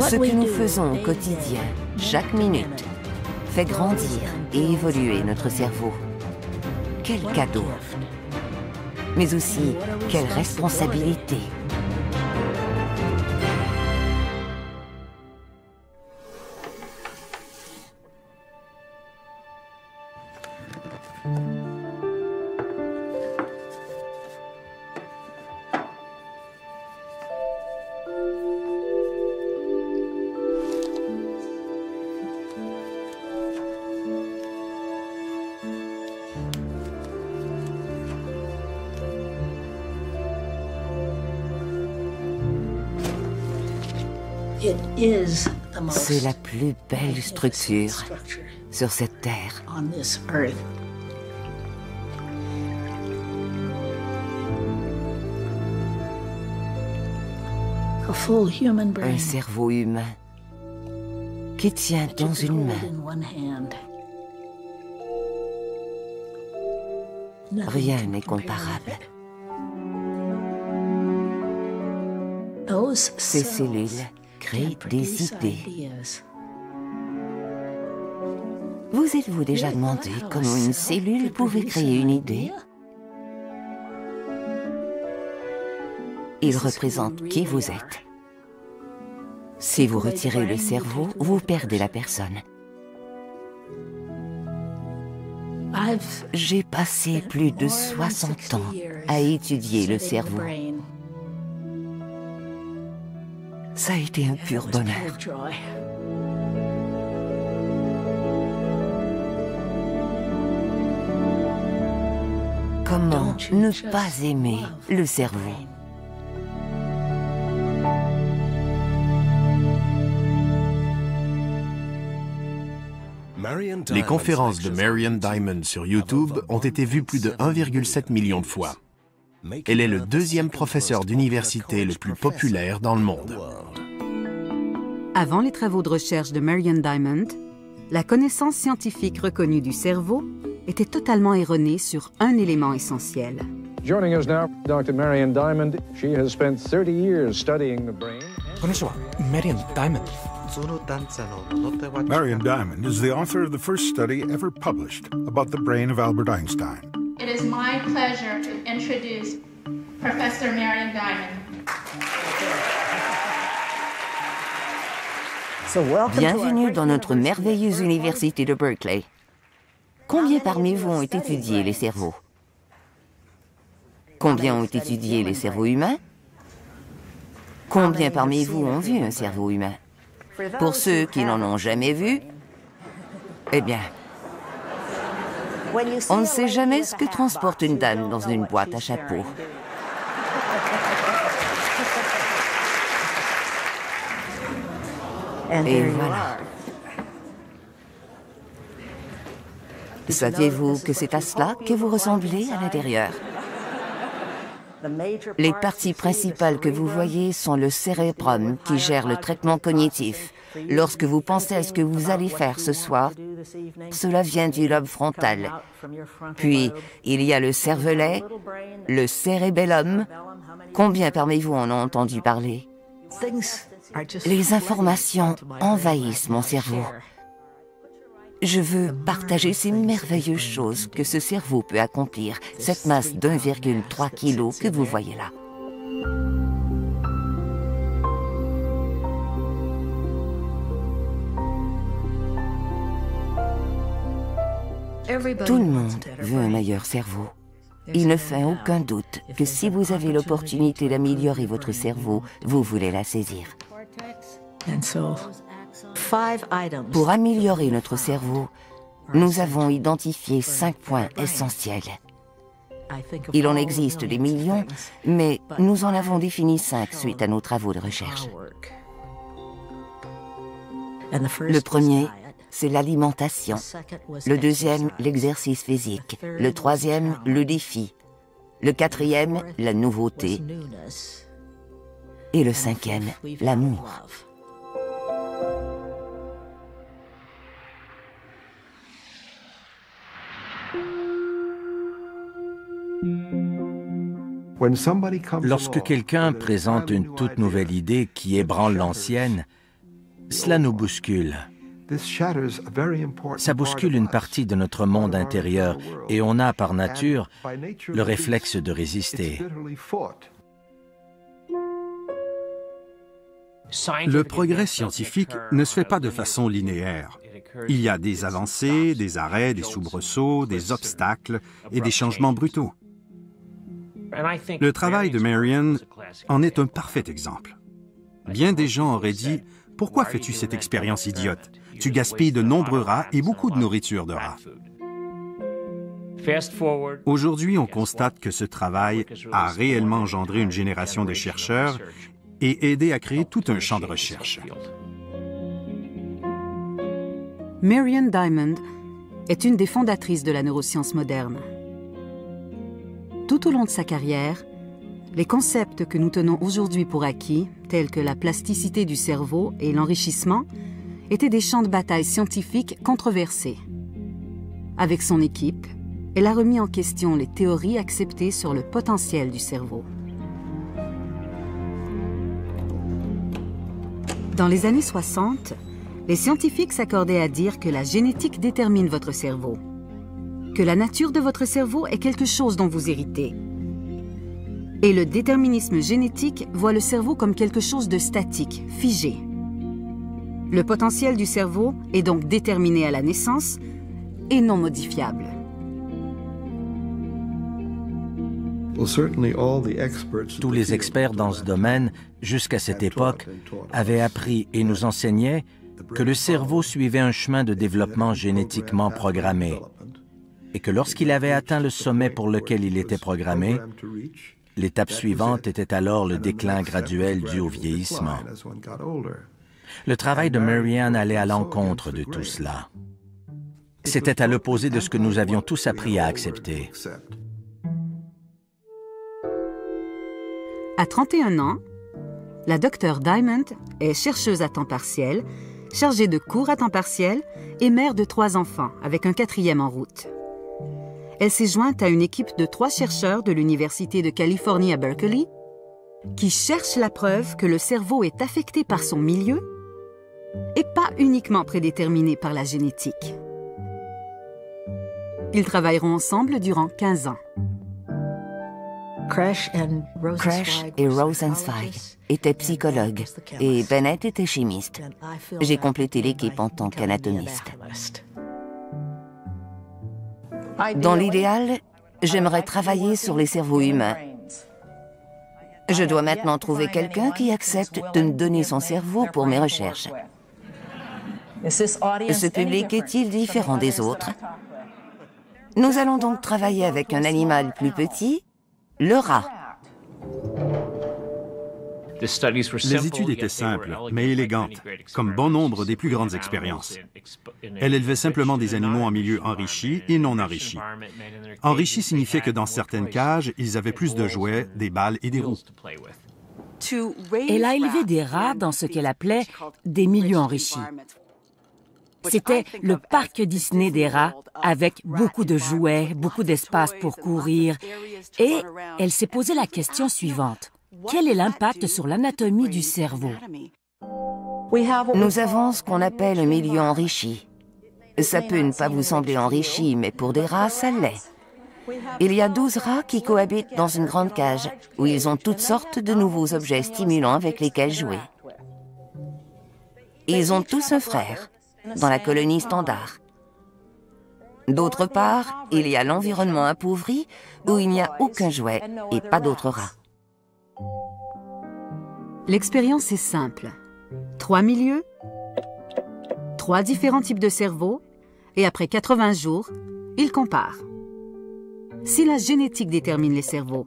Ce que nous faisons au quotidien, chaque minute, fait grandir et évoluer notre cerveau. Quel cadeau! Mais aussi, quelle responsabilité! C'est la plus belle structure sur cette terre. Un cerveau humain qui tient dans une main. Rien n'est comparable. Ces cellules créent des idées. Vous êtes-vous déjà demandé comment une cellule pouvait créer une idée? Il représente qui vous êtes. Si vous retirez le cerveau, vous perdez la personne. J'ai passé plus de 60 ans à étudier le cerveau. Ça a été un pur bonheur. Comment ne pas aimer le cerveau? Les conférences de Marian Diamond sur YouTube ont été vues plus de 1,7 million de fois. Elle est le deuxième professeur d'université le plus populaire dans le monde. Avant les travaux de recherche de Marian Diamond, la connaissance scientifique reconnue du cerveau était totalement erronée sur un élément essentiel. Joining us now, Dr. Marian Diamond. She has spent 30 years studying the brain. Konnichiwa, Marian Diamond. Marian Diamond is the author of the first study ever published about the brain of Albert Einstein. It is my pleasure to introduce Professor Marian Diamond. Bienvenue dans notre merveilleuse université de Berkeley. Combien parmi vous ont étudié les cerveaux? Combien ont étudié les cerveaux humains? Combien parmi vous ont vu un cerveau humain? Pour ceux qui n'en ont jamais vu, eh bien, on ne sait jamais ce que transporte une dame dans une boîte à chapeau. Et voilà. Saviez-vous que c'est à cela que vous ressemblez à l'intérieur? Les parties principales que vous voyez sont le cérébrum qui gère le traitement cognitif. Lorsque vous pensez à ce que vous allez faire ce soir, cela vient du lobe frontal. Puis, il y a le cervelet, le cérébellum. Combien parmi vous en ont entendu parler? Les informations envahissent mon cerveau. Je veux partager ces merveilleuses choses que ce cerveau peut accomplir, cette masse d'1,3 kg que vous voyez là. Tout le monde veut un meilleur cerveau. Il ne fait aucun doute que si vous avez l'opportunité d'améliorer votre cerveau, vous voulez la saisir. Pour améliorer notre cerveau, nous avons identifié 5 points essentiels. Il en existe des millions, mais nous en avons défini 5 suite à nos travaux de recherche. Le premier, c'est l'alimentation. Le deuxième, l'exercice physique. Le troisième, le défi. Le quatrième, la nouveauté. Et le cinquième, l'amour. Lorsque quelqu'un présente une toute nouvelle idée qui ébranle l'ancienne, Cela nous bouscule. Ça bouscule une partie de notre monde intérieur et on a par nature le réflexe de résister. Le progrès scientifique ne se fait pas de façon linéaire. Il y a des avancées, des arrêts, des soubresauts, des obstacles et des changements brutaux. Le travail de Marion en est un parfait exemple. Bien des gens auraient dit « Pourquoi fais-tu cette expérience idiote? Tu gaspilles de nombreux rats et beaucoup de nourriture de rats. » Aujourd'hui, on constate que ce travail a réellement engendré une génération de chercheurs et aidé à créer tout un champ de recherche. Marion Diamond est une des fondatrices de la neuroscience moderne. Tout au long de sa carrière, les concepts que nous tenons aujourd'hui pour acquis, tels que la plasticité du cerveau et l'enrichissement, étaient des champs de bataille scientifiques controversés. Avec son équipe, elle a remis en question les théories acceptées sur le potentiel du cerveau. Dans les années 60, les scientifiques s'accordaient à dire que la génétique détermine votre cerveau, que la nature de votre cerveau est quelque chose dont vous héritez. Et le déterminisme génétique voit le cerveau comme quelque chose de statique, figé. Le potentiel du cerveau est donc déterminé à la naissance et non modifiable. Tous les experts dans ce domaine, jusqu'à cette époque, avaient appris et nous enseignaient que le cerveau suivait un chemin de développement génétiquement programmé et que lorsqu'il avait atteint le sommet pour lequel il était programmé, l'étape suivante était alors le déclin graduel dû au vieillissement. Le travail de Marion allait à l'encontre de tout cela. C'était à l'opposé de ce que nous avions tous appris à accepter. À 31 ans, la Dr Diamond est chercheuse à temps partiel, chargée de cours à temps partiel et mère de 3 enfants, avec un 4e en route. Elle s'est jointe à une équipe de 3 chercheurs de l'Université de Californie à Berkeley qui cherchent la preuve que le cerveau est affecté par son milieu et pas uniquement prédéterminé par la génétique. Ils travailleront ensemble durant 15 ans. Crash et Rosenzweig étaient psychologues et Bennett était chimiste. J'ai complété l'équipe en tant qu'anatomiste. Dans l'idéal, j'aimerais travailler sur les cerveaux humains. Je dois maintenant trouver quelqu'un qui accepte de me donner son cerveau pour mes recherches. Ce public est-il différent des autres? Nous allons donc travailler avec un animal plus petit, le rat. Les études étaient simples, mais élégantes, comme bon nombre des plus grandes expériences. Elle élevait simplement des animaux en milieu enrichi et non enrichi. Enrichi signifiait que dans certaines cages, ils avaient plus de jouets, des balles et des roues. Elle a élevé des rats dans ce qu'elle appelait des milieux enrichis. C'était le parc Disney des rats, avec beaucoup de jouets, beaucoup d'espace pour courir. Et elle s'est posé la question suivante. Quel est l'impact sur l'anatomie du cerveau? Nous avons ce qu'on appelle un milieu enrichi. Ça peut ne pas vous sembler enrichi, mais pour des rats, ça l'est. Il y a 12 rats qui cohabitent dans une grande cage, où ils ont toutes sortes de nouveaux objets stimulants avec lesquels jouer. Ils ont tous un frère, dans la colonie standard. D'autre part, il y a l'environnement appauvri, où il n'y a aucun jouet et pas d'autres rats. L'expérience est simple. 3 milieux, 3 différents types de cerveaux, et après 80 jours, ils comparent. Si la génétique détermine les cerveaux,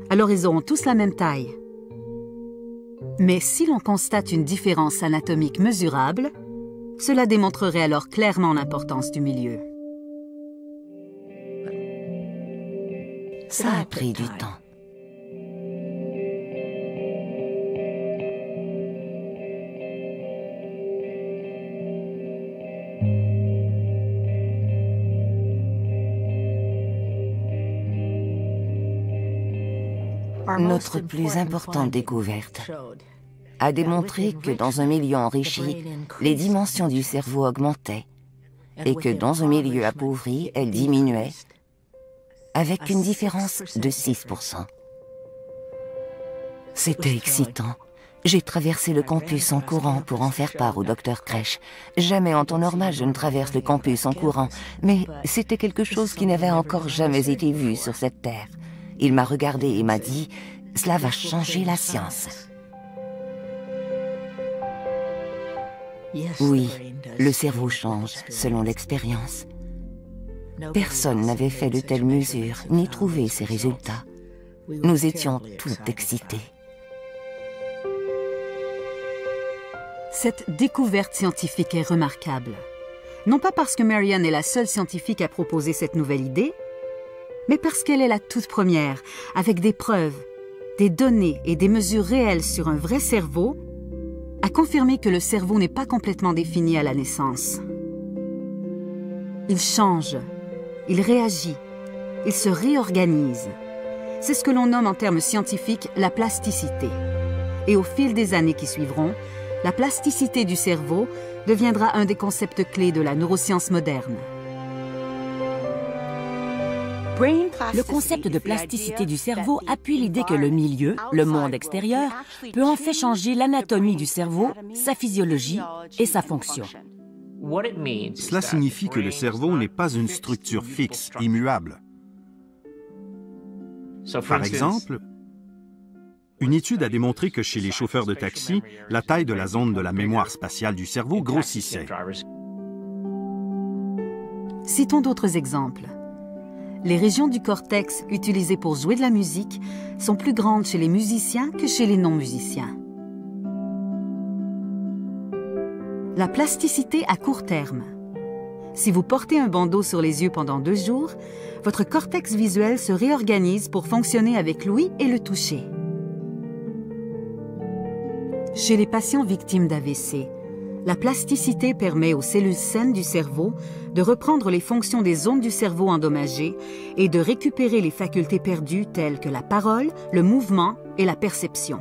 alors ils auront tous la même taille. Mais si l'on constate une différence anatomique mesurable, cela démontrerait alors clairement l'importance du milieu. Ça a pris du temps. Notre plus importante découverte a démontré que dans un milieu enrichi, les dimensions du cerveau augmentaient et que dans un milieu appauvri, elles diminuaient avec une différence de 6%. C'était excitant. J'ai traversé le campus en courant pour en faire part au Dr Kresch. Jamais en temps normal je ne traverse le campus en courant, mais c'était quelque chose qui n'avait encore jamais été vu sur cette terre. Il m'a regardé et m'a dit « Cela va changer la science ». Oui, le cerveau change selon l'expérience. Personne n'avait fait de telles mesures ni trouvé ces résultats. Nous étions toutes excitées. Cette découverte scientifique est remarquable. Non pas parce que Marian est la seule scientifique à proposer cette nouvelle idée, mais parce qu'elle est la toute première, avec des preuves, des données et des mesures réelles sur un vrai cerveau, à confirmer que le cerveau n'est pas complètement défini à la naissance. Il change, il réagit, il se réorganise. C'est ce que l'on nomme en termes scientifiques la plasticité. Et au fil des années qui suivront, la plasticité du cerveau deviendra un des concepts clés de la neuroscience moderne. Le concept de plasticité du cerveau appuie l'idée que le milieu, le monde extérieur, peut en fait changer l'anatomie du cerveau, sa physiologie et sa fonction. Cela signifie que le cerveau n'est pas une structure fixe, immuable. Par exemple, une étude a démontré que chez les chauffeurs de taxi, la taille de la zone de la mémoire spatiale du cerveau grossissait. Citons d'autres exemples. Les régions du cortex utilisées pour jouer de la musique sont plus grandes chez les musiciens que chez les non-musiciens. La plasticité à court terme. Si vous portez un bandeau sur les yeux pendant 2 jours, votre cortex visuel se réorganise pour fonctionner avec l'ouïe et le toucher. Chez les patients victimes d'AVC, la plasticité permet aux cellules saines du cerveau de reprendre les fonctions des zones du cerveau endommagées et de récupérer les facultés perdues telles que la parole, le mouvement et la perception.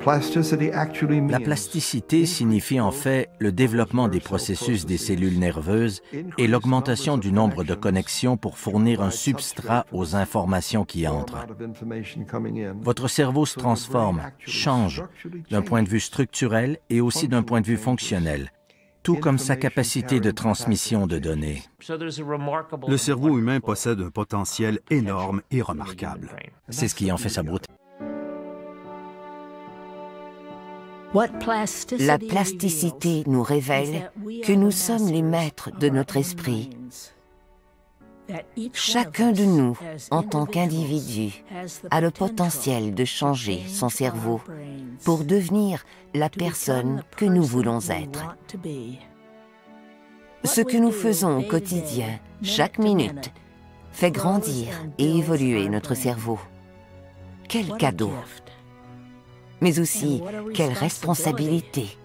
La plasticité signifie en fait le développement des processus des cellules nerveuses et l'augmentation du nombre de connexions pour fournir un substrat aux informations qui entrent. Votre cerveau se transforme, change, d'un point de vue structurel et aussi d'un point de vue fonctionnel, tout comme sa capacité de transmission de données. Le cerveau humain possède un potentiel énorme et remarquable. C'est ce qui en fait sa beauté. La plasticité nous révèle que nous sommes les maîtres de notre esprit. Chacun de nous, en tant qu'individu, a le potentiel de changer son cerveau pour devenir la personne que nous voulons être. Ce que nous faisons au quotidien, chaque minute, fait grandir et évoluer notre cerveau. Quel cadeau! Mais aussi, quelle responsabilité!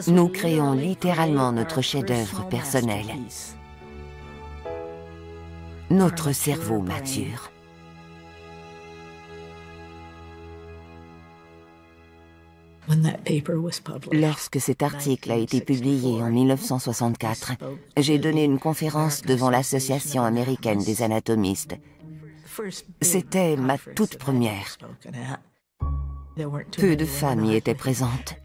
Nous créons littéralement notre chef-d'œuvre personnel. Notre cerveau mature. Lorsque cet article a été publié en 1964, j'ai donné une conférence devant l'Association américaine des anatomistes. C'était ma toute première. Peu de femmes y étaient présentes.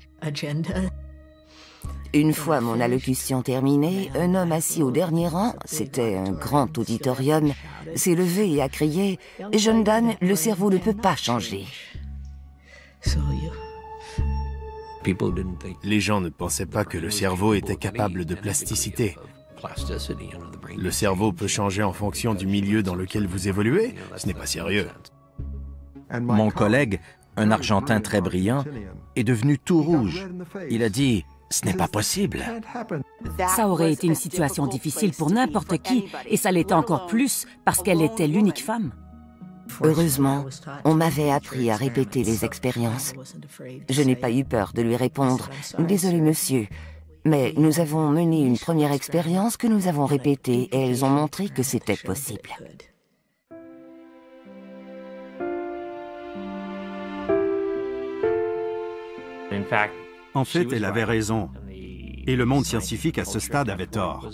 Une fois mon allocution terminée, un homme assis au dernier rang, c'était un grand auditorium, s'est levé et a crié « Jeune dame, le cerveau ne peut pas changer ». Les gens ne pensaient pas que le cerveau était capable de plasticité. Le cerveau peut changer en fonction du milieu dans lequel vous évoluez? Ce n'est pas sérieux. Mon collègue, un Argentin très brillant, est devenu tout rouge. Il a dit « Ce n'est pas possible ». Ça aurait été une situation difficile pour n'importe qui, et ça l'était encore plus parce qu'elle était l'unique femme. Heureusement, on m'avait appris à répéter les expériences. Je n'ai pas eu peur de lui répondre « Désolé monsieur, mais nous avons mené une première expérience que nous avons répétée et elles ont montré que c'était possible. » En fait, elle avait raison. Et le monde scientifique à ce stade avait tort.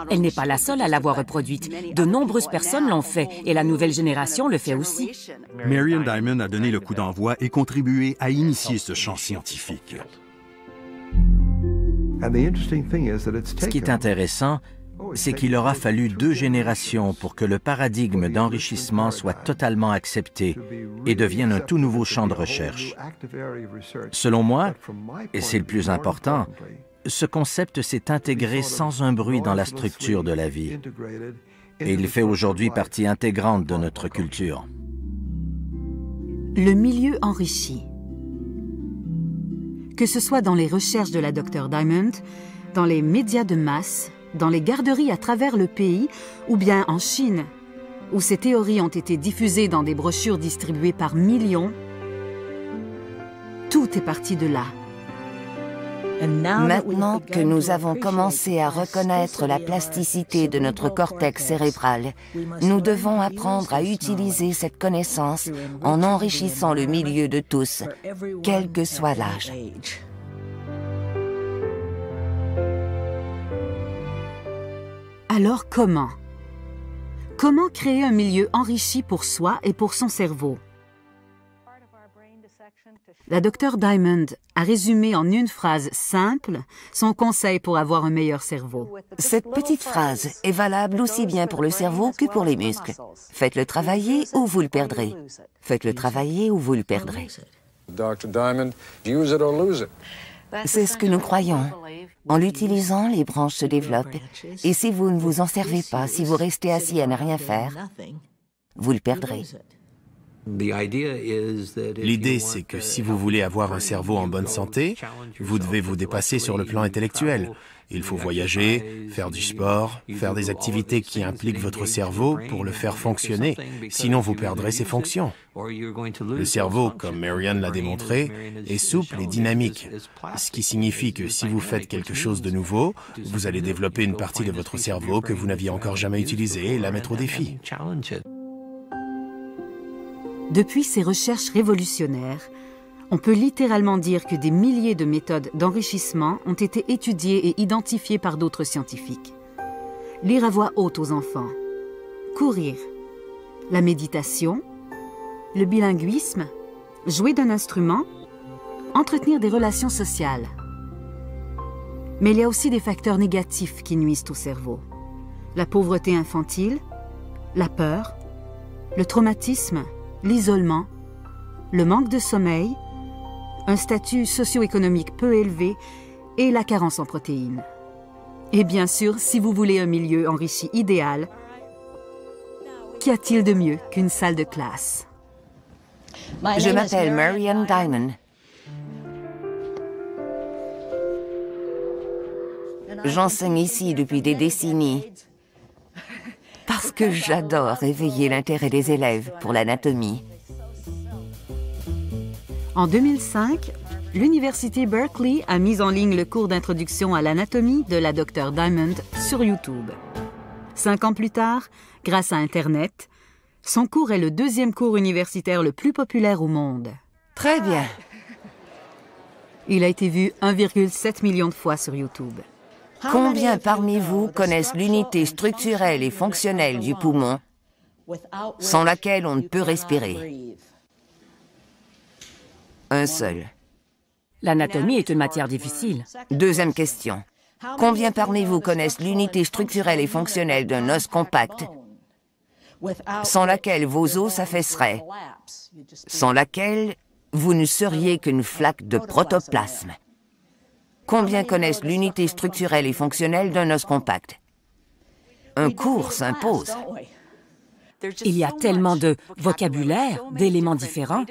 Elle n'est pas la seule à l'avoir reproduite. De nombreuses personnes l'ont fait et la nouvelle génération le fait aussi. Marion Diamond a donné le coup d'envoi et contribué à initier ce champ scientifique. Ce qui est intéressant, c'est qu'il aura fallu 2 générations pour que le paradigme d'enrichissement soit totalement accepté et devienne un tout nouveau champ de recherche. Selon moi, et c'est le plus important, ce concept s'est intégré sans un bruit dans la structure de la vie. Et il fait aujourd'hui partie intégrante de notre culture. Le milieu enrichi. Que ce soit dans les recherches de la Dr Diamond, dans les médias de masse, dans les garderies à travers le pays, ou bien en Chine, où ces théories ont été diffusées dans des brochures distribuées par millions, tout est parti de là. Maintenant que nous avons commencé à reconnaître la plasticité de notre cortex cérébral, nous devons apprendre à utiliser cette connaissance en enrichissant le milieu de tous, quel que soit l'âge. Alors comment? Comment créer un milieu enrichi pour soi et pour son cerveau? La Dr Diamond a résumé en une phrase simple son conseil pour avoir un meilleur cerveau. Cette petite phrase est valable aussi bien pour le cerveau que pour les muscles. Faites-le travailler ou vous le perdrez. Faites-le travailler ou vous le perdrez. Dr. Diamond, use it or lose it. C'est ce que nous croyons. En l'utilisant, les branches se développent. Et si vous ne vous en servez pas, si vous restez assis à ne rien faire, vous le perdrez. L'idée, c'est que si vous voulez avoir un cerveau en bonne santé, vous devez vous dépasser sur le plan intellectuel. Il faut voyager, faire du sport, faire des activités qui impliquent votre cerveau pour le faire fonctionner. Sinon, vous perdrez ses fonctions. Le cerveau, comme Marion l'a démontré, est souple et dynamique, ce qui signifie que si vous faites quelque chose de nouveau, vous allez développer une partie de votre cerveau que vous n'aviez encore jamais utilisée et la mettre au défi. Depuis ces recherches révolutionnaires, on peut littéralement dire que des milliers de méthodes d'enrichissement ont été étudiées et identifiées par d'autres scientifiques. Lire à voix haute aux enfants, courir, la méditation, le bilinguisme, jouer d'un instrument, entretenir des relations sociales. Mais il y a aussi des facteurs négatifs qui nuisent au cerveau. La pauvreté infantile, la peur, le traumatisme, l'isolement, le manque de sommeil, un statut socio-économique peu élevé et la carence en protéines. Et bien sûr, si vous voulez un milieu enrichi idéal, qu'y a-t-il de mieux qu'une salle de classe? Je m'appelle Marion Diamond. J'enseigne ici depuis des décennies parce que j'adore éveiller l'intérêt des élèves pour l'anatomie. En 2005, l'Université Berkeley a mis en ligne le cours d'introduction à l'anatomie de la Dr Diamond sur YouTube. 5 ans plus tard, grâce à Internet, son cours est le 2e cours universitaire le plus populaire au monde. Très bien. Il a été vu 1,7 million de fois sur YouTube. Combien parmi vous connaissent l'unité structurelle et fonctionnelle du poumon, sans laquelle on ne peut respirer? Un seul. L'anatomie est une matière difficile. Deuxième question. Combien parmi vous connaissent l'unité structurelle et fonctionnelle d'un os compact, sans laquelle vos os s'affaisseraient, sans laquelle vous ne seriez qu'une flaque de protoplasme? Combien connaissent l'unité structurelle et fonctionnelle d'un os compact? Un cours s'impose. Il y a tellement de vocabulaire, d'éléments différents.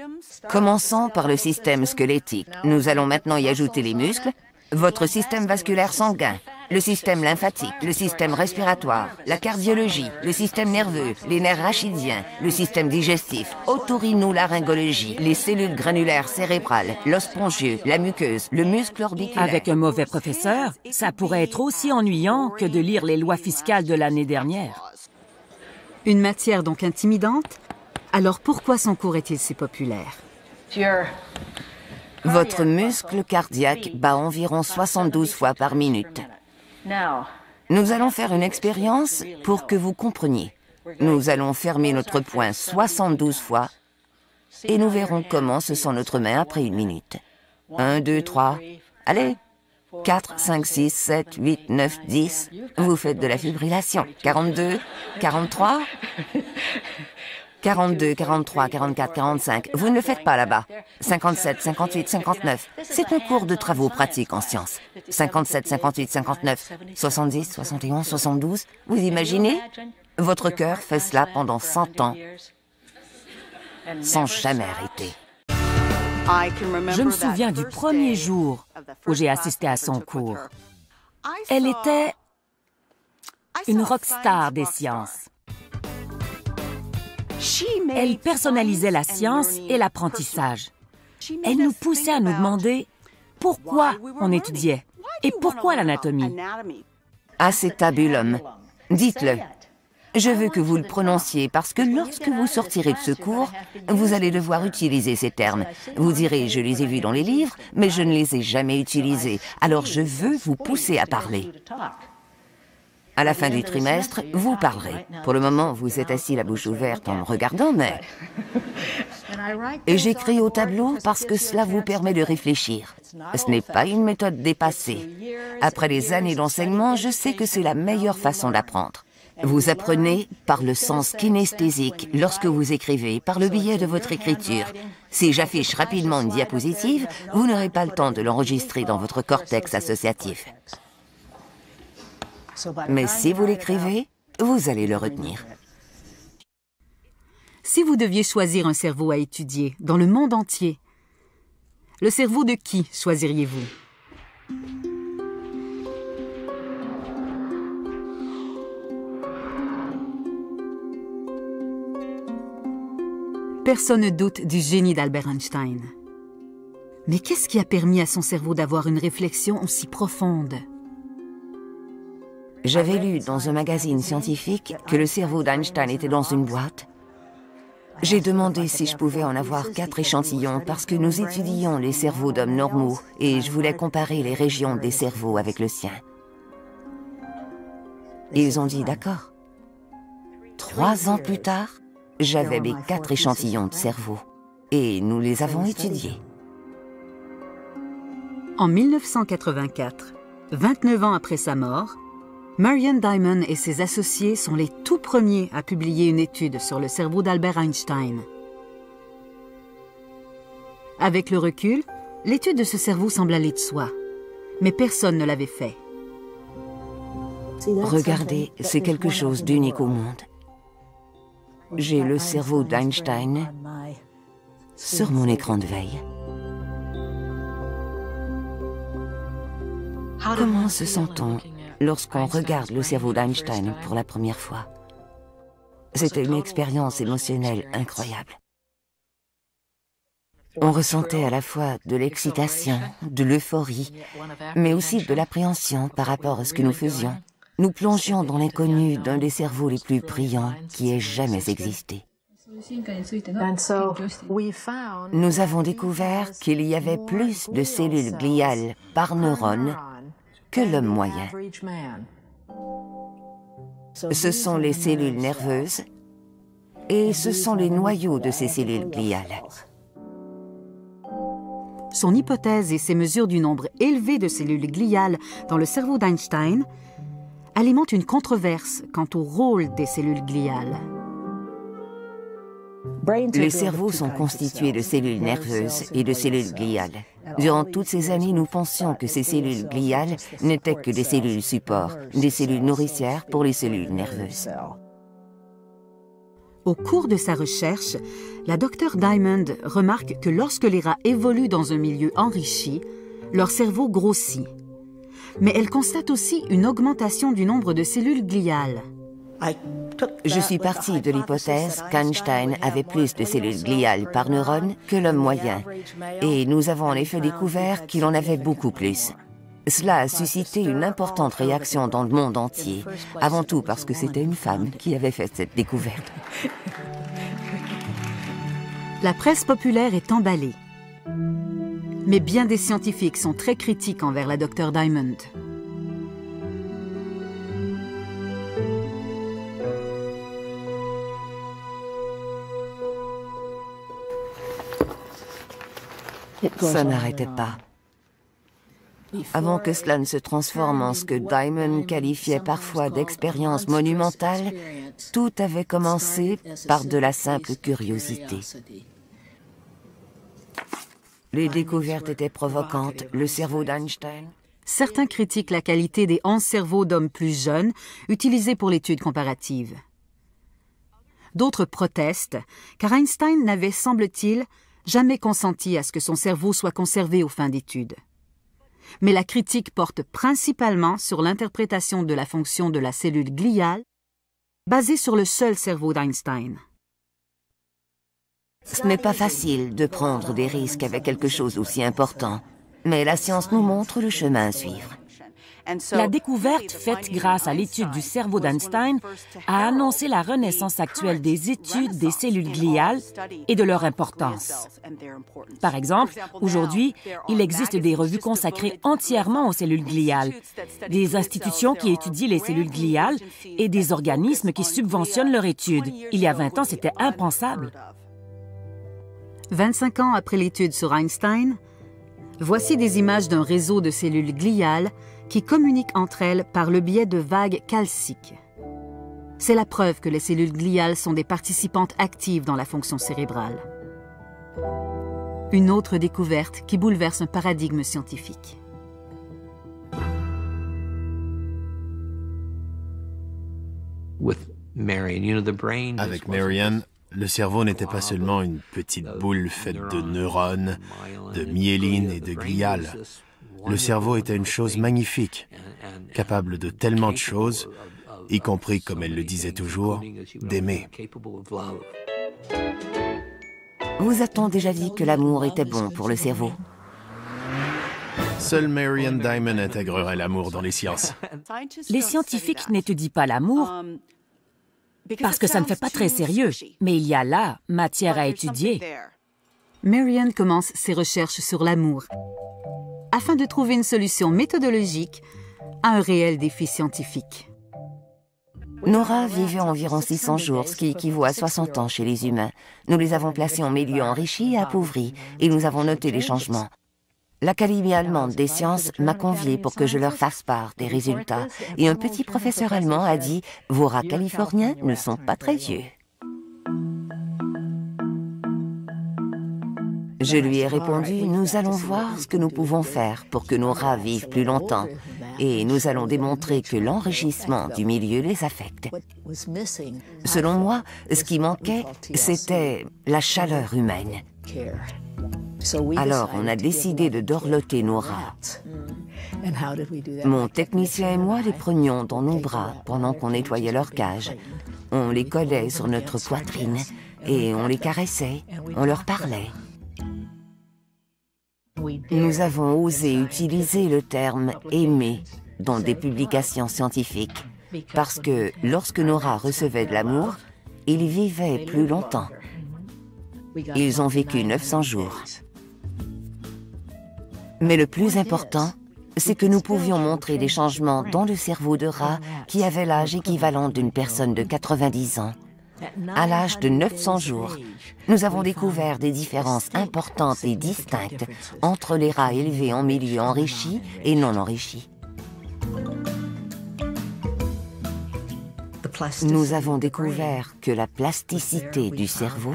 Commençons par le système squelettique. Nous allons maintenant y ajouter les muscles, votre système vasculaire sanguin, le système lymphatique, le système respiratoire, la cardiologie, le système nerveux, les nerfs rachidiens, le système digestif, otorhinolaryngologie, les cellules granulaires cérébrales, l'os spongieux, la muqueuse, le muscle orbiculaire. Avec un mauvais professeur, ça pourrait être aussi ennuyant que de lire les lois fiscales de l'année dernière. Une matière donc intimidante? Alors pourquoi son cours est-il si populaire? Votre muscle cardiaque bat environ 72 fois par minute. Nous allons faire une expérience pour que vous compreniez. Nous allons fermer notre poing 72 fois et nous verrons comment se sent notre main après une minute. 1, 2, 3, allez, 4, 5, 6, 7, 8, 9, 10. Vous faites de la fibrillation. 42, 43, 42, 43, 44, 45. Vous ne le faites pas là-bas. 57, 58, 59. C'est un cours de travaux pratiques en sciences. 57, 58, 59, 70, 71, 72. Vous imaginez? Votre cœur fait cela pendant 100 ans, sans jamais arrêter. Je me souviens du premier jour où j'ai assisté à son cours. Elle était une rockstar des sciences. Elle personnalisait la science et l'apprentissage. Elle nous poussait à nous demander pourquoi on étudiait et pourquoi l'anatomie. Acétabulum. Dites-le. Je veux que vous le prononciez parce que lorsque vous sortirez de ce cours, vous allez devoir utiliser ces termes. Vous direz, je les ai vus dans les livres, mais je ne les ai jamais utilisés. Alors je veux vous pousser à parler. À la fin du trimestre, vous parlerez. Pour le moment, vous êtes assis la bouche ouverte en me regardant, mais... Et j'écris au tableau parce que cela vous permet de réfléchir. Ce n'est pas une méthode dépassée. Après des années d'enseignement, je sais que c'est la meilleure façon d'apprendre. Vous apprenez par le sens kinesthésique lorsque vous écrivez, par le biais de votre écriture. Si j'affiche rapidement une diapositive, vous n'aurez pas le temps de l'enregistrer dans votre cortex associatif. Mais si vous l'écrivez, vous allez le retenir. Si vous deviez choisir un cerveau à étudier dans le monde entier, le cerveau de qui choisiriez-vous? Personne ne doute du génie d'Albert Einstein. Mais qu'est-ce qui a permis à son cerveau d'avoir une réflexion aussi profonde? J'avais lu dans un magazine scientifique que le cerveau d'Einstein était dans une boîte. J'ai demandé si je pouvais en avoir 4 échantillons parce que nous étudions les cerveaux d'hommes normaux et je voulais comparer les régions des cerveaux avec le sien. Ils ont dit d'accord. 3 ans plus tard, j'avais mes 4 échantillons de cerveau et nous les avons étudiés. En 1984, 29 ans après sa mort, Marion Diamond et ses associés sont les tout premiers à publier une étude sur le cerveau d'Albert Einstein. Avec le recul, l'étude de ce cerveau semble aller de soi, mais personne ne l'avait fait. Regardez, c'est quelque chose d'unique au monde. J'ai le cerveau d'Einstein sur mon écran de veille. Comment se sent-on lorsqu'on regarde le cerveau d'Einstein pour la première fois? C'était une expérience émotionnelle incroyable. On ressentait à la fois de l'excitation, de l'euphorie, mais aussi de l'appréhension par rapport à ce que nous faisions. Nous plongions dans l'inconnu d'un des cerveaux les plus brillants qui ait jamais existé. Nous avons découvert qu'il y avait plus de cellules gliales par neurone que l'homme moyen. Ce sont les cellules nerveuses et ce sont les noyaux de ces cellules gliales. Son hypothèse et ses mesures du nombre élevé de cellules gliales dans le cerveau d'Einstein alimentent une controverse quant au rôle des cellules gliales. Les cerveaux sont constitués de cellules nerveuses et de cellules gliales. Durant toutes ces années, nous pensions que ces cellules gliales n'étaient que des cellules supports, des cellules nourricières pour les cellules nerveuses. Au cours de sa recherche, la Dr Diamond remarque que lorsque les rats évoluent dans un milieu enrichi, leur cerveau grossit. Mais elle constate aussi une augmentation du nombre de cellules gliales. Je suis partie de l'hypothèse qu'Einstein avait plus de cellules gliales par neurone que l'homme moyen. Et nous avons en effet découvert qu'il en avait beaucoup plus. Cela a suscité une importante réaction dans le monde entier, avant tout parce que c'était une femme qui avait fait cette découverte. La presse populaire est emballée. Mais bien des scientifiques sont très critiques envers la Dr Diamond. Ça n'arrêtait pas. Avant que cela ne se transforme en ce que Diamond qualifiait parfois d'expérience monumentale, tout avait commencé par de la simple curiosité. Les découvertes étaient provocantes, le cerveau d'Einstein... Certains critiquent la qualité des 11 cerveaux d'hommes plus jeunes utilisés pour l'étude comparative. D'autres protestent, car Einstein n'avait, semble-t-il, jamais consenti à ce que son cerveau soit conservé aux fins d'études. Mais la critique porte principalement sur l'interprétation de la fonction de la cellule gliale, basée sur le seul cerveau d'Einstein. Ce n'est pas facile de prendre des risques avec quelque chose d'aussi important, mais la science nous montre le chemin à suivre. La découverte faite grâce à l'étude du cerveau d'Einstein a annoncé la renaissance actuelle des études des cellules gliales et de leur importance. Par exemple, aujourd'hui, il existe des revues consacrées entièrement aux cellules gliales, des institutions qui étudient les cellules gliales et des organismes qui subventionnent leur étude. Il y a 20 ans, c'était impensable. 25 ans après l'étude sur Einstein, voici des images d'un réseau de cellules gliales qui communiquent entre elles par le biais de vagues calciques. C'est la preuve que les cellules gliales sont des participantes actives dans la fonction cérébrale. Une autre découverte qui bouleverse un paradigme scientifique. Avec Marion, le cerveau n'était pas seulement une petite boule faite de neurones, de myéline et de gliales. Le cerveau était une chose magnifique, capable de tellement de choses, y compris, comme elle le disait toujours, d'aimer. Vous a-t-on déjà dit que l'amour était bon pour le cerveau? Seule Marion Diamond intégrerait l'amour dans les sciences. Les scientifiques n'étudient pas l'amour parce que ça ne fait pas très sérieux, mais il y a là matière à étudier. Marion commence ses recherches sur l'amour afin de trouver une solution méthodologique à un réel défi scientifique. Nora vivait environ 600 jours, ce qui équivaut à 60 ans chez les humains. Nous les avons placés en milieu enrichi et appauvri, et nous avons noté les changements. L'Académie allemande des sciences m'a convié pour que je leur fasse part des résultats, et un petit professeur allemand a dit « Vos rats californiens ne sont pas très vieux ». Je lui ai répondu, nous allons voir ce que nous pouvons faire pour que nos rats vivent plus longtemps et nous allons démontrer que l'enrichissement du milieu les affecte. Selon moi, ce qui manquait, c'était la chaleur humaine. Alors, on a décidé de dorloter nos rats. Mon technicien et moi les prenions dans nos bras pendant qu'on nettoyait leur cage. On les collait sur notre poitrine et on les caressait, on leur parlait. Nous avons osé utiliser le terme « aimer » dans des publications scientifiques, parce que lorsque nos rats recevaient de l'amour, ils vivaient plus longtemps. Ils ont vécu 900 jours. Mais le plus important, c'est que nous pouvions montrer des changements dans le cerveau de rat qui avait l'âge équivalent d'une personne de 90 ans. À l'âge de 900 jours, nous avons découvert des différences importantes et distinctes entre les rats élevés en milieu enrichi et non enrichi. Nous avons découvert que la plasticité du cerveau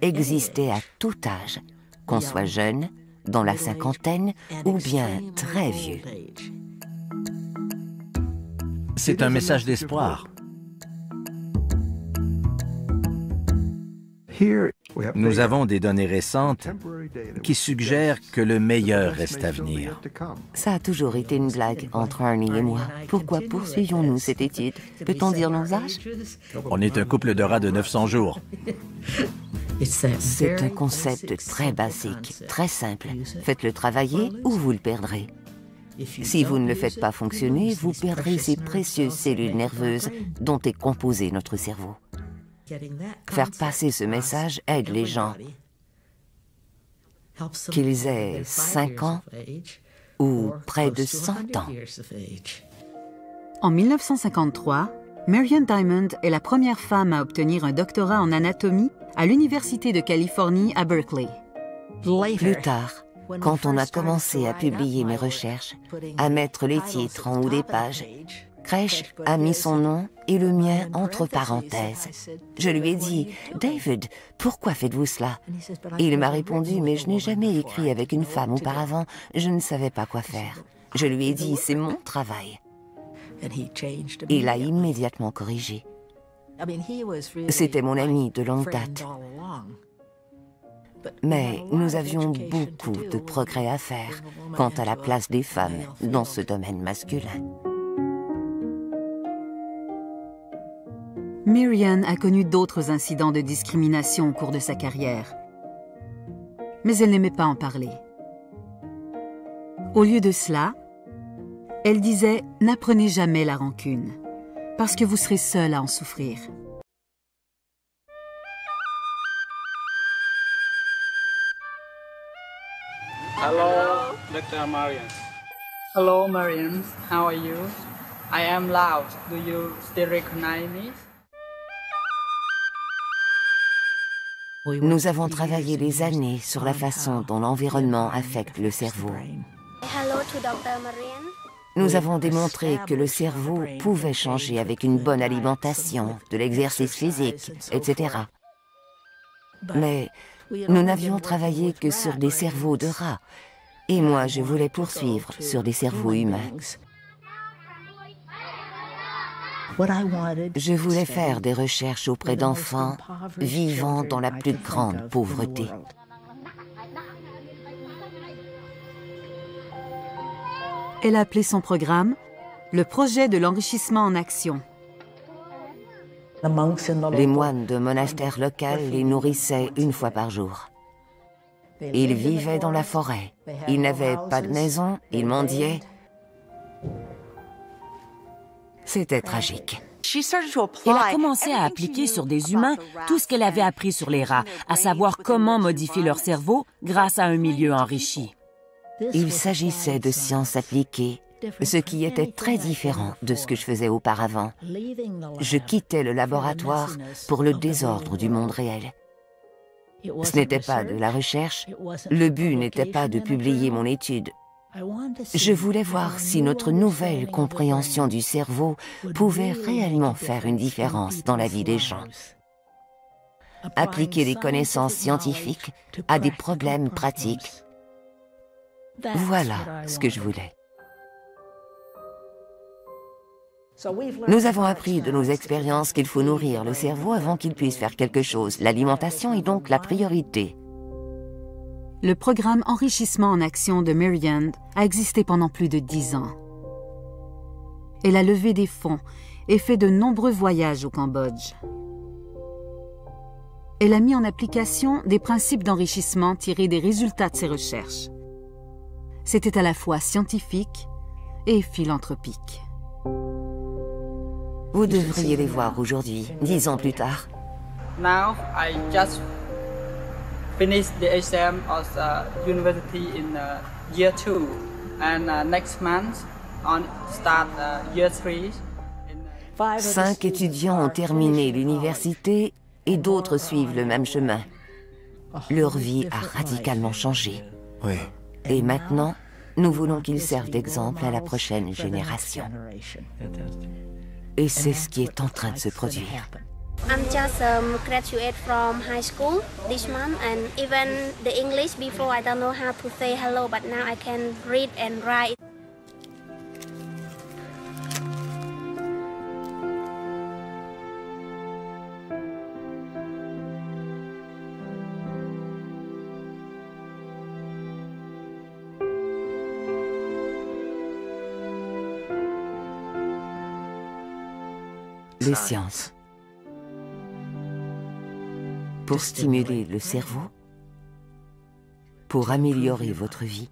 existait à tout âge, qu'on soit jeune, dans la cinquantaine ou bien très vieux. C'est un message d'espoir. Nous avons des données récentes qui suggèrent que le meilleur reste à venir. Ça a toujours été une blague entre Arnie et moi. Pourquoi poursuivions-nous cette étude? Peut-on dire nos âges? On est un couple de rats de 900 jours. C'est un concept très basique, très simple. Faites-le travailler ou vous le perdrez. Si vous ne le faites pas fonctionner, vous perdrez ces précieuses cellules nerveuses dont est composé notre cerveau. Faire passer ce message aide les gens. qu'ils aient 5 ans ou près de 100 ans. En 1953, Marian Diamond est la première femme à obtenir un doctorat en anatomie à l'Université de Californie à Berkeley. Plus tard, quand on a commencé à publier mes recherches, à mettre les titres en haut des pages, Kresch a mis son nom et le mien entre parenthèses. Je lui ai dit « David, pourquoi faites-vous cela ?» Il m'a répondu « Mais je n'ai jamais écrit avec une femme auparavant, je ne savais pas quoi faire. » Je lui ai dit « C'est mon travail. » Il a immédiatement corrigé. C'était mon ami de longue date. Mais nous avions beaucoup de progrès à faire quant à la place des femmes dans ce domaine masculin. Marian a connu d'autres incidents de discrimination au cours de sa carrière. Mais elle n'aimait pas en parler. Au lieu de cela, elle disait « N'apprenez jamais la rancune, parce que vous serez seul à en souffrir. » Hello, Dr. Marian. Hello, Marian. How are you? I am loud. Do you still recognize me? Nous avons travaillé des années sur la façon dont l'environnement affecte le cerveau. Hello to Dr. Marian. Nous avons démontré que le cerveau pouvait changer avec une bonne alimentation, de l'exercice physique, etc. Mais nous n'avions travaillé que sur des cerveaux de rats, et moi je voulais poursuivre sur des cerveaux humains. Je voulais faire des recherches auprès d'enfants vivant dans la plus grande pauvreté. Elle a appelé son programme « Le projet de l'enrichissement en action ». Les moines de monastères local les nourrissaient une fois par jour. Ils vivaient dans la forêt. Ils n'avaient pas de maison, ils mendiaient. C'était tragique. Elle a commencé à appliquer sur des humains tout ce qu'elle avait appris sur les rats, à savoir comment modifier leur cerveau grâce à un milieu enrichi. Il s'agissait de sciences appliquées, ce qui était très différent de ce que je faisais auparavant. Je quittais le laboratoire pour le désordre du monde réel. Ce n'était pas de la recherche, le but n'était pas de publier mon étude. Je voulais voir si notre nouvelle compréhension du cerveau pouvait réellement faire une différence dans la vie des gens. Appliquer des connaissances scientifiques à des problèmes pratiques. Voilà ce que je voulais. Nous avons appris de nos expériences qu'il faut nourrir le cerveau avant qu'il puisse faire quelque chose. L'alimentation est donc la priorité. Le programme Enrichissement en action de Marian a existé pendant plus de 10 ans. Elle a levé des fonds et fait de nombreux voyages au Cambodge. Elle a mis en application des principes d'enrichissement tirés des résultats de ses recherches. C'était à la fois scientifique et philanthropique. Vous devriez les voir aujourd'hui, 10 ans plus tard. Now I just finished the exam of the university in year 2, and next month on start year 3. 5 étudiants ont terminé l'université et d'autres suivent le même chemin. Leur vie a radicalement changé. Oui. Et maintenant, nous voulons qu'ils servent d'exemple à la prochaine génération. Et c'est ce qui est en train de se produire. I'm just graduate from high school this month, and even the English before I don't know how to say hello, but now I can read and write. Les sciences. Pour stimuler le cerveau, pour améliorer votre vie.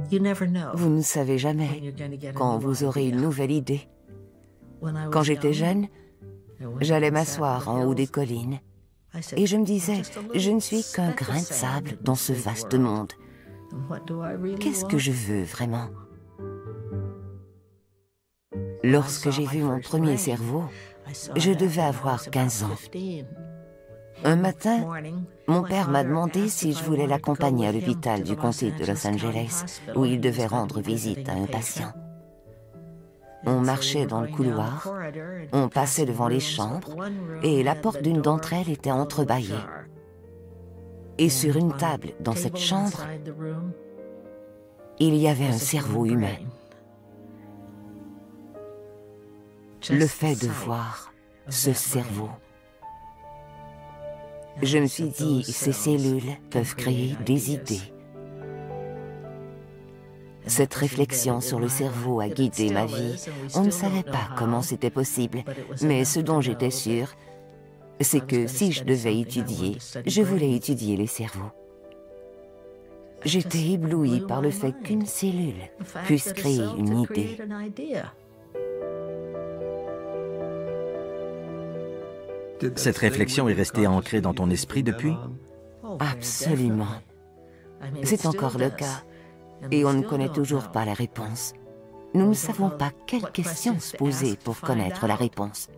Vous ne savez jamais quand vous aurez une nouvelle idée. Quand j'étais jeune, j'allais m'asseoir en haut des collines Et je me disais, je ne suis qu'un grain de sable dans ce vaste monde. Qu'est-ce que je veux vraiment? Lorsque j'ai vu mon premier cerveau, je devais avoir 15 ans. Un matin, mon père m'a demandé si je voulais l'accompagner à l'hôpital du comté de Los Angeles, où il devait rendre visite à un patient. On marchait dans le couloir, on passait devant les chambres, et la porte d'une d'entre elles était entrebâillée. Et sur une table dans cette chambre, il y avait un cerveau humain. Le fait de voir ce cerveau, je me suis dit, ces cellules peuvent créer des idées. Cette réflexion sur le cerveau a guidé ma vie. On ne savait pas comment c'était possible, mais ce dont j'étais sûre, c'est que si je devais étudier, je voulais étudier les cerveaux. J'étais éblouie par le fait qu'une cellule puisse créer une idée. Cette réflexion est restée ancrée dans ton esprit depuis? Absolument. C'est encore le cas. Et on ne connaît toujours pas la réponse. Nous ne savons pas quelles questions se poser pour connaître la réponse.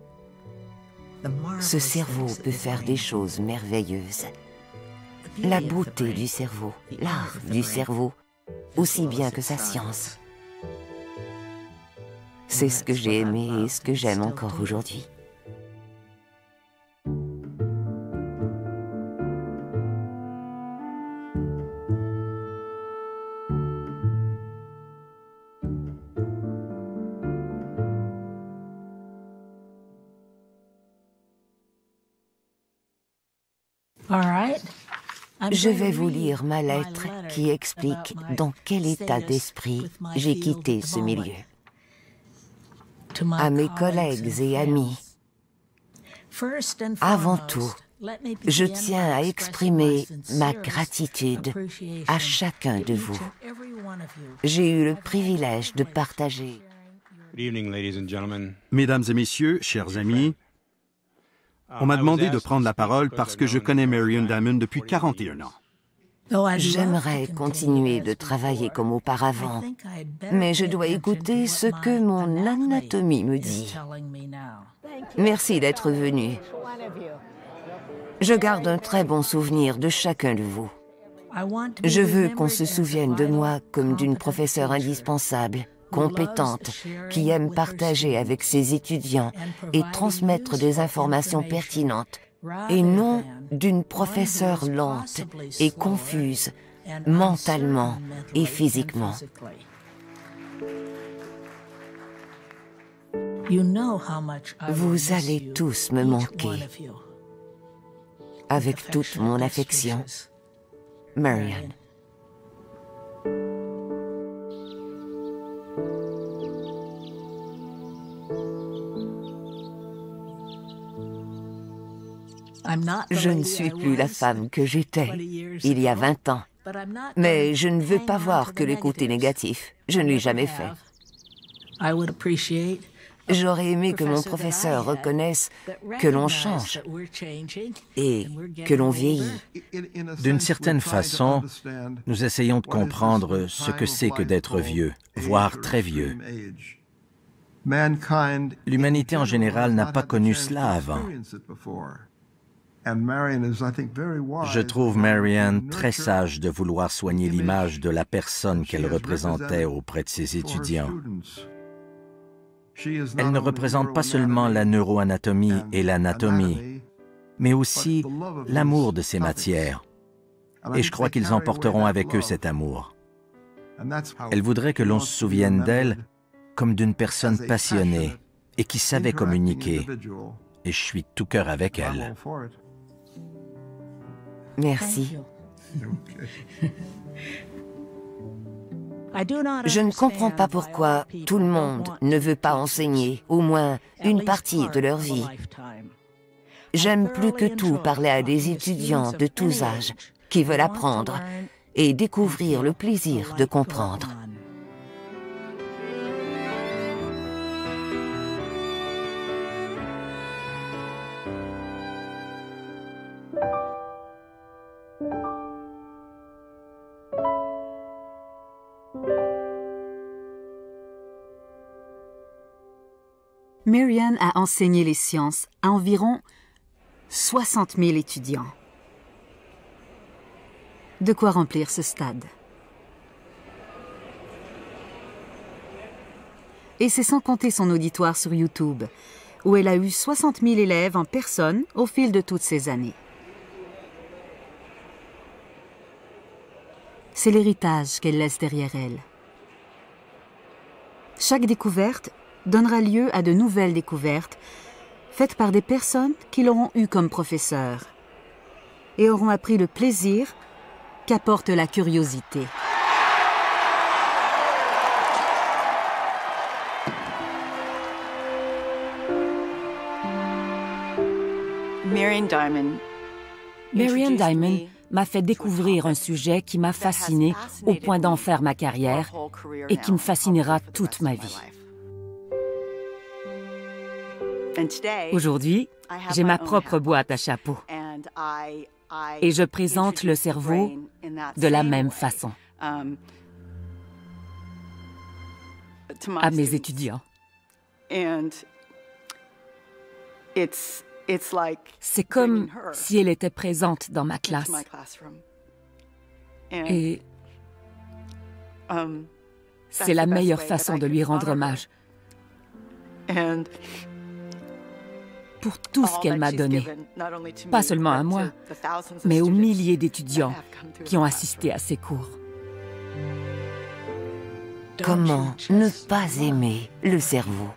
Ce cerveau peut faire des choses merveilleuses. La beauté du cerveau, l'art du cerveau, aussi bien que sa science. C'est ce que j'ai aimé et ce que j'aime encore aujourd'hui. Je vais vous lire ma lettre qui explique dans quel état d'esprit j'ai quitté ce milieu. À mes collègues et amis, avant tout, je tiens à exprimer ma gratitude à chacun de vous. J'ai eu le privilège de partager. Mesdames et messieurs, chers amis, on m'a demandé de prendre la parole parce que je connais Marion Diamond depuis 41 ans. J'aimerais continuer de travailler comme auparavant, mais je dois écouter ce que mon anatomie me dit. Merci d'être venu. Je garde un très bon souvenir de chacun de vous. Je veux qu'on se souvienne de moi comme d'une professeure indispensable, compétente, qui aime partager avec ses étudiants et transmettre des informations pertinentes, et non d'une professeure lente et confuse, mentalement et physiquement. Vous allez tous me manquer. Avec toute mon affection, Marion. Je ne suis plus la femme que j'étais il y a 20 ans, mais je ne veux pas voir que le côté négatif. Je ne l'ai jamais fait. J'aurais aimé que mon professeur reconnaisse que l'on change et que l'on vieillit. D'une certaine façon, nous essayons de comprendre ce que c'est que d'être vieux, voire très vieux. L'humanité en général n'a pas connu cela avant. Je trouve Marion très sage de vouloir soigner l'image de la personne qu'elle représentait auprès de ses étudiants. Elle ne représente pas seulement la neuroanatomie et l'anatomie, mais aussi l'amour de ces matières. Et je crois qu'ils emporteront avec eux cet amour. Elle voudrait que l'on se souvienne d'elle comme d'une personne passionnée et qui savait communiquer. Et je suis de tout cœur avec elle. Merci. Je ne comprends pas pourquoi tout le monde ne veut pas enseigner au moins une partie de leur vie. J'aime plus que tout parler à des étudiants de tous âges qui veulent apprendre et découvrir le plaisir de comprendre. Marian a enseigné les sciences à environ 60 000 étudiants. De quoi remplir ce stade. Et c'est sans compter son auditoire sur YouTube, où elle a eu 60 000 élèves en personne au fil de toutes ces années. C'est l'héritage qu'elle laisse derrière elle. Chaque découverte donnera lieu à de nouvelles découvertes faites par des personnes qui l'auront eu comme professeur et auront appris le plaisir qu'apporte la curiosité. Marian Diamond m'a fait découvrir un sujet qui m'a fascinée au point d'en faire ma carrière et qui me fascinera toute ma vie. Aujourd'hui, j'ai ma propre boîte à chapeaux et je présente le cerveau de la même façon à mes étudiants. C'est comme si elle était présente dans ma classe. Et c'est la meilleure façon de lui rendre hommage pour tout ce qu'elle m'a donné, pas seulement à moi, mais aux milliers d'étudiants qui ont assisté à ses cours. Comment ne pas aimer le cerveau ?